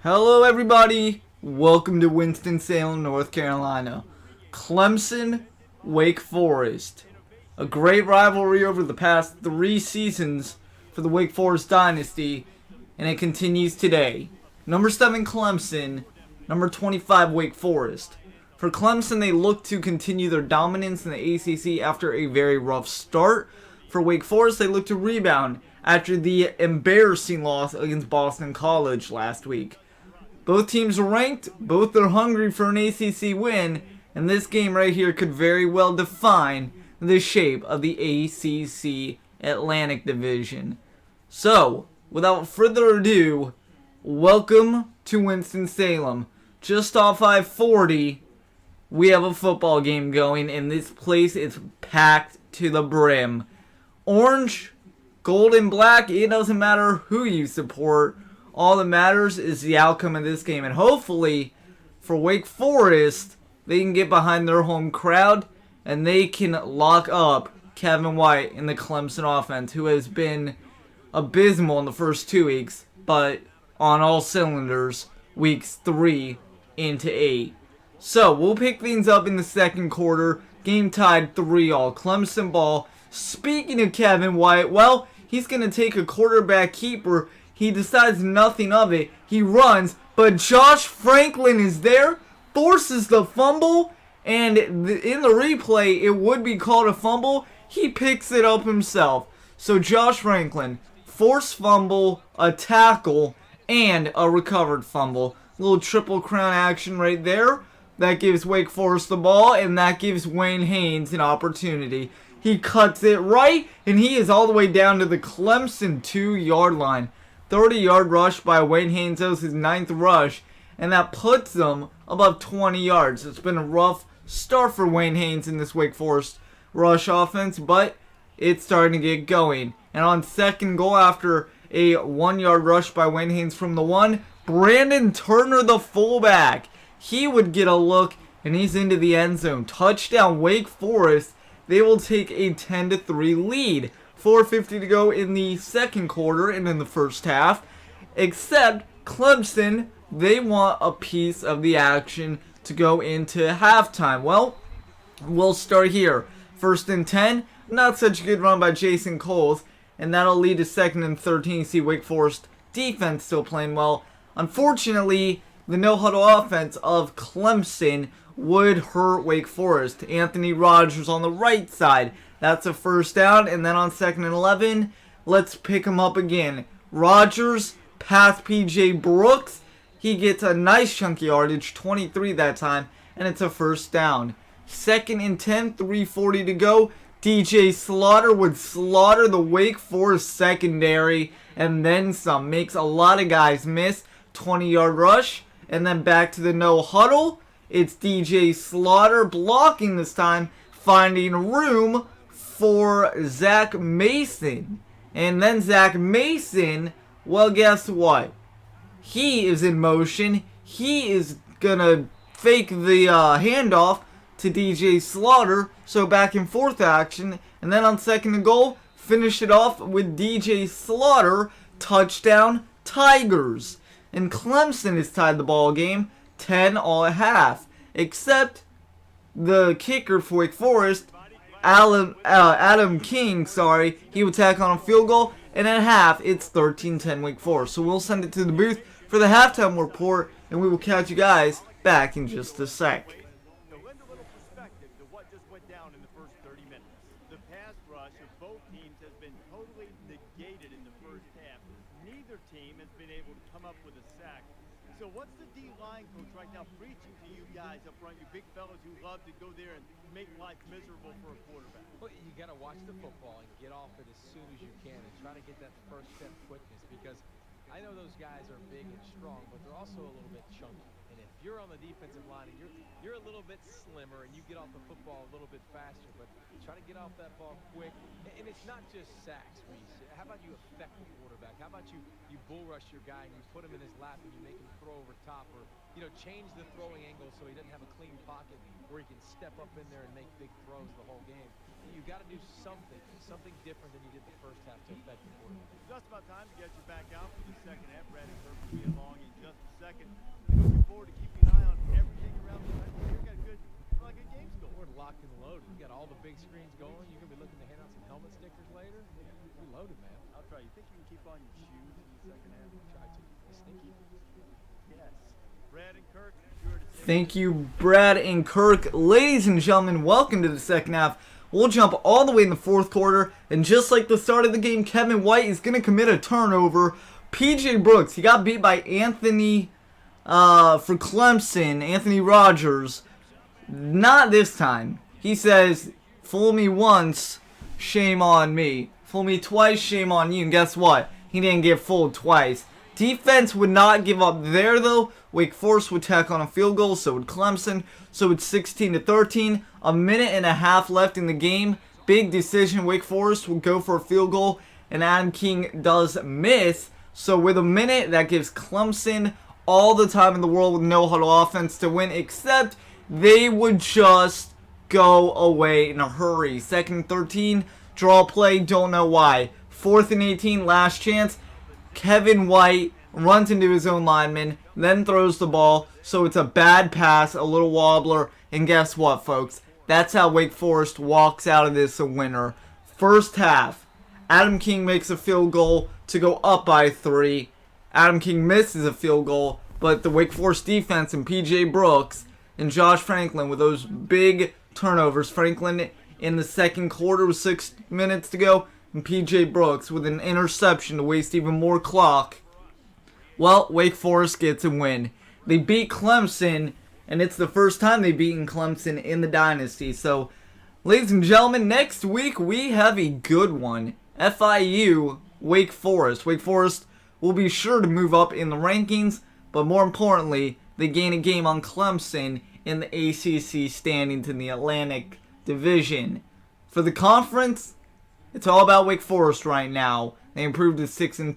Hello everybody, welcome to Winston-Salem, North Carolina. Clemson, Wake Forest. A great rivalry over the past 3 seasons for the Wake Forest Dynasty, and it continues today. Number 7 Clemson, number 25 Wake Forest. For Clemson, they look to continue their dominance in the ACC after a very rough start. For Wake Forest, they look to rebound after the embarrassing loss against Boston College last week. Both teams are ranked, both are hungry for an ACC win, and this game right here could very well define the shape of the ACC Atlantic Division. So, without further ado, welcome to Winston-Salem. Just off I-40, we have a football game going, and this place is packed to the brim. Orange, gold, and black, it doesn't matter who you support. All that matters is the outcome of this game. And hopefully, for Wake Forest, they can get behind their home crowd and they can lock up Kevin White in the Clemson offense, who has been abysmal in the first 2 weeks, but on all cylinders, weeks 3 into 8. So, we'll pick things up in the second quarter. Game tied 3-all. Clemson ball. Speaking of Kevin White, well, he's going to take a quarterback keeper. He decides nothing of it. He runs, but Josh Franklin is there, forces the fumble, and in the replay, it would be called a fumble. He picks it up himself. So Josh Franklin, forced fumble, a tackle, and a recovered fumble. Little triple crown action right there. That gives Wake Forest the ball, and that gives Wayne Haynes an opportunity. He cuts it right, and he is all the way down to the Clemson 2-yard line. 30-yard rush by Wayne Haynes, that was his 9th rush, and that puts them above 20 yards. It's been a rough start for Wayne Haynes in this Wake Forest rush offense, but it's starting to get going. And on second goal, after a 1-yard rush by Wayne Haynes from the 1, Brandon Turner, the fullback, he would get a look, and he's into the end zone. Touchdown, Wake Forest. They will take a 10-3 lead. 4:50 to go in the second quarter and in the first half. Except Clemson, they want a piece of the action to go into halftime. Well, we'll start here. 1st and 10. Not such a good run by Jason Coles. And that'll lead to 2nd and 13. You see Wake Forest defense still playing well. Unfortunately, the no-huddle offense of Clemson would hurt Wake Forest. Anthony Rogers on the right side. That's a first down, and then on 2nd and 11, let's pick him up again. Rogers, past P.J. Brooks. He gets a nice chunky yardage, 23 that time, and it's a first down. 2nd and 10, 3:40 to go. DJ Slaughter would slaughter the Wake Forest secondary, and then some. Makes a lot of guys miss. 20-yard rush, and then back to the no-huddle. It's DJ Slaughter blocking this time, finding room for Zach Mason. And then Zach Mason, well, guess what? He is in motion. He is gonna fake the handoff to DJ Slaughter. So back and forth action. And then on 2nd and goal, finish it off with DJ Slaughter. Touchdown, Tigers. And Clemson has tied the ball game 10-all at half. Except the kicker for Wake Forest, Adam King, he would tack on a field goal, and at half, it's 13-10 Wake Forest. So we'll send it to the booth for the halftime report, and we will catch you guys back in just a sec. To lend a little perspective to what just went down in the first 30 minutes. The pass rush of both teams has been totally negated in the first half. Neither team has been able to come up with a sack. So what's the D-line coach right now preaching to you guys up front, you big fellas who love to go there and make life miserable for a quarterback? Well, you got to watch the football and get off it as soon as you can and try to get that first step quickness, because I know those guys are big and strong, but they're also a little bit chunky. And if you're on the defensive line and you're a little bit slimmer and you get off the football a little bit faster, but try to get off that ball quick. And it's not just sacks, Reese. How about you affect the quarterback? How about you bull rush your guy and you put him in his lap and you make him throw over top, or change the throwing angle so he doesn't have a clean pocket where he can step up in there and make big throws the whole game. You got to do something different than you did the first half to affect the quarterback. Just about time to get you back out for the second half. Brad and Kirk will be along in just a second. locked and loaded. You got all the big screens going. You're going to be looking to hand out some helmet stickers later. We loaded, man. I'll try. You think you can keep on your shoes in the second half? Try to. Be sneaky. Yes. Brad and Kirk, sure to take Thank you, Brad and Kirk. Ladies and gentlemen, welcome to the second half. We'll jump all the way in the fourth quarter, and just like the start of the game, Kevin White is going to commit a turnover. PJ Brooks, he got beat by Anthony for Clemson, Anthony Rogers. Not this time. He says, fool me once, shame on me. Fool me twice, shame on you. And guess what? He didn't get fooled twice. Defense would not give up there, though. Wake Forest would tack on a field goal, so would Clemson. So it's 16-13. A minute and a half left in the game. Big decision. Wake Forest will go for a field goal, and Adam King does miss. So with a minute, that gives Clemson all the time in the world with no huddle offense to win, except they would just go away in a hurry. 2nd and 13, draw play, don't know why. 4th and 18, last chance. Kevin White runs into his own lineman, then throws the ball, so it's a bad pass, a little wobbler, and guess what, folks? That's how Wake Forest walks out of this a winner. First half, Adam King makes a field goal to go up by 3. Adam King misses a field goal, but the Wake Forest defense and PJ Brooks and Josh Franklin with those big turnovers. Franklin in the second quarter with 6 minutes to go, and PJ Brooks with an interception to waste even more clock. Well, Wake Forest gets a win. They beat Clemson, and it's the first time they've beaten Clemson in the Dynasty. So, ladies and gentlemen, next week we have a good one. FIU, Wake Forest. Wake Forest will be sure to move up in the rankings, but more importantly, they gain a game on Clemson in the ACC standings in the Atlantic Division. For the conference, it's all about Wake Forest right now. They improved to 6-2.